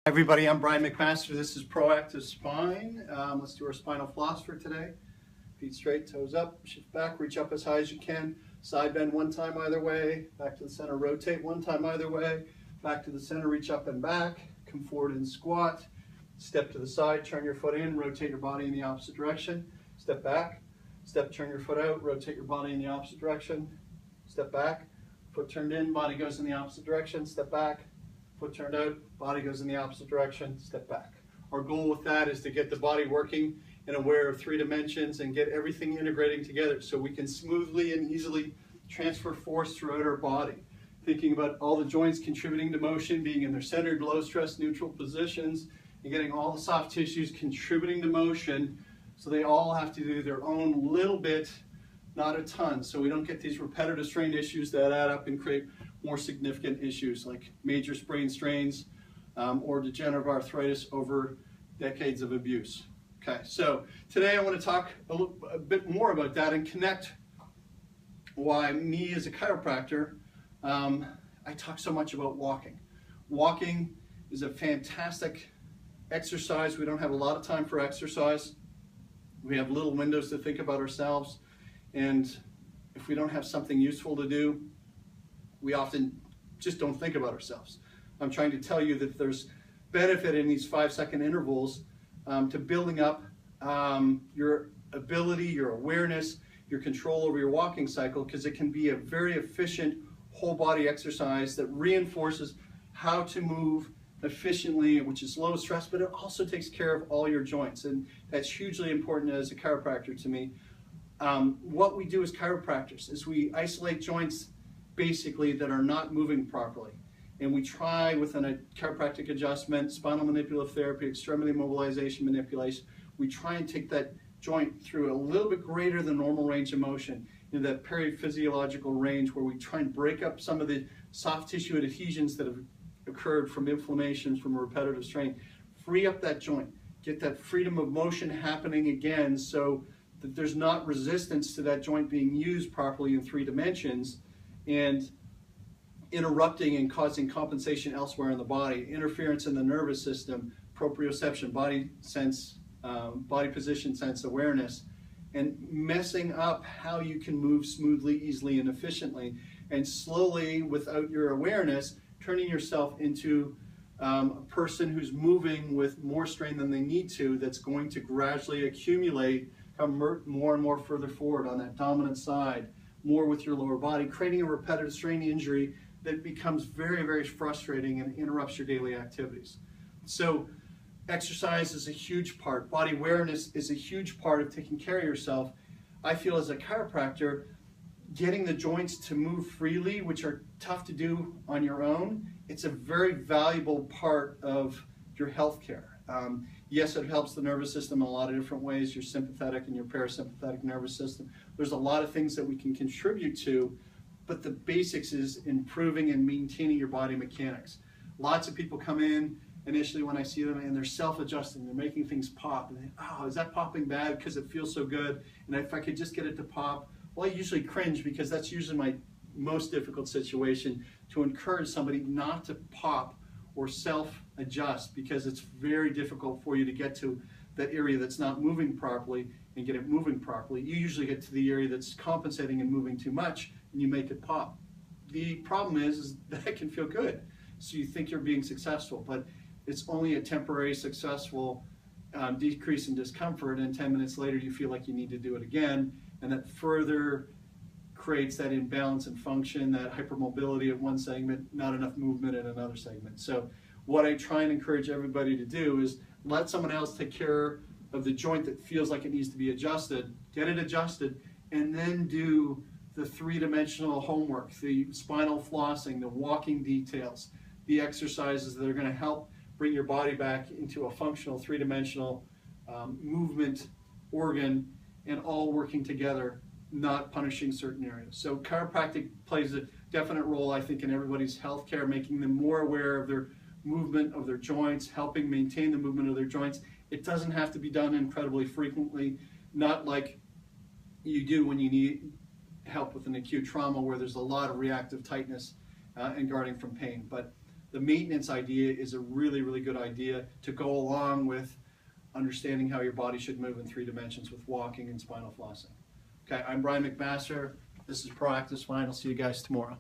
Everybody, I'm Brian McMaster. This is Proactive Spine. Let's do our spinal floss for today. Feet straight, toes up, shift back, reach up as high as you can. Side bend one time either way, back to the center, rotate one time either way, back to the center, reach up and back, come forward and squat. Step to the side, turn your foot in, rotate your body in the opposite direction. Step back, step, turn your foot out, rotate your body in the opposite direction. Step back, foot turned in, body goes in the opposite direction. Step back, foot turned out, body goes in the opposite direction, step back. Our goal with that is to get the body working and aware of 3 dimensions and get everything integrating together so we can smoothly and easily transfer force throughout our body. Thinking about all the joints contributing to motion, being in their centered, low stress, neutral positions, and getting all the soft tissues contributing to motion so they all have to do their own little bit, not a ton, so we don't get these repetitive strain issues that add up and create more significant issues like major sprain strains or degenerative arthritis over decades of abuse. Okay, so today I want to talk a bit more about that and connect why me as a chiropractor, I talk so much about walking. Walking is a fantastic exercise. We don't have a lot of time for exercise. We have little windows to think about ourselves, and if we don't have something useful to do, we often just don't think about ourselves. I'm trying to tell you that there's benefit in these 5-second intervals to building up your ability, your awareness, your control over your walking cycle, because it can be a very efficient whole body exercise that reinforces how to move efficiently, which is low stress, but it also takes care of all your joints, and that's hugely important as a chiropractor to me. What we do as chiropractors is we isolate joints basically that are not moving properly, and we try within a chiropractic adjustment, spinal manipulative therapy, extremity mobilization manipulation, we try and take that joint through a little bit greater than normal range of motion, in that periphysiological range where we try and break up some of the soft tissue adhesions that have occurred from inflammation, from repetitive strain, free up that joint, get that freedom of motion happening again so that there's not resistance to that joint being used properly in 3 dimensions and interrupting and causing compensation elsewhere in the body, interference in the nervous system, proprioception, body sense, body position sense awareness, and messing up how you can move smoothly, easily, and efficiently, and slowly, without your awareness, turning yourself into a person who's moving with more strain than they need to, that's going to gradually accumulate, come more and more further forward on that dominant side, more with your lower body, creating a repetitive strain injury that becomes very, very frustrating and interrupts your daily activities. So exercise is a huge part. Body awareness is a huge part of taking care of yourself. I feel as a chiropractor, getting the joints to move freely, which are tough to do on your own, it's a very valuable part of your health care. Yes, it helps the nervous system in a lot of different ways, your sympathetic and your parasympathetic nervous system. There's a lot of things that we can contribute to, but the basics is improving and maintaining your body mechanics. Lots of people come in initially when I see them and they're self-adjusting, they're making things pop, and they, oh, is that popping bad because it feels so good? And if I could just get it to pop, well, I usually cringe because that's usually my most difficult situation, to encourage somebody not to pop or self-adjust, because it's very difficult for you to get to that area that's not moving properly and get it moving properly. You usually get to the area that's compensating and moving too much, and you make it pop. The problem is that it can feel good, so you think you're being successful, but it's only a temporary successful decrease in discomfort, and 10 minutes later you feel like you need to do it again, and that further creates that imbalance in function, that hypermobility at one segment, not enough movement in another segment. So what I try and encourage everybody to do is let someone else take care of the joint that feels like it needs to be adjusted, get it adjusted, and then do the 3-dimensional homework, the spinal flossing, the walking details, the exercises that are going to help bring your body back into a functional 3-dimensional movement organ, and all working together, not punishing certain areas. So chiropractic plays a definite role, I think, in everybody's healthcare, making them more aware of their movement of their joints, helping maintain the movement of their joints. It doesn't have to be done incredibly frequently, not like you do when you need help with an acute trauma where there's a lot of reactive tightness and guarding from pain. But the maintenance idea is a really, really good idea to go along with understanding how your body should move in 3 dimensions with walking and spinal flossing. Okay, I'm Brian McMaster. This is Proactive Spine. I'll see you guys tomorrow.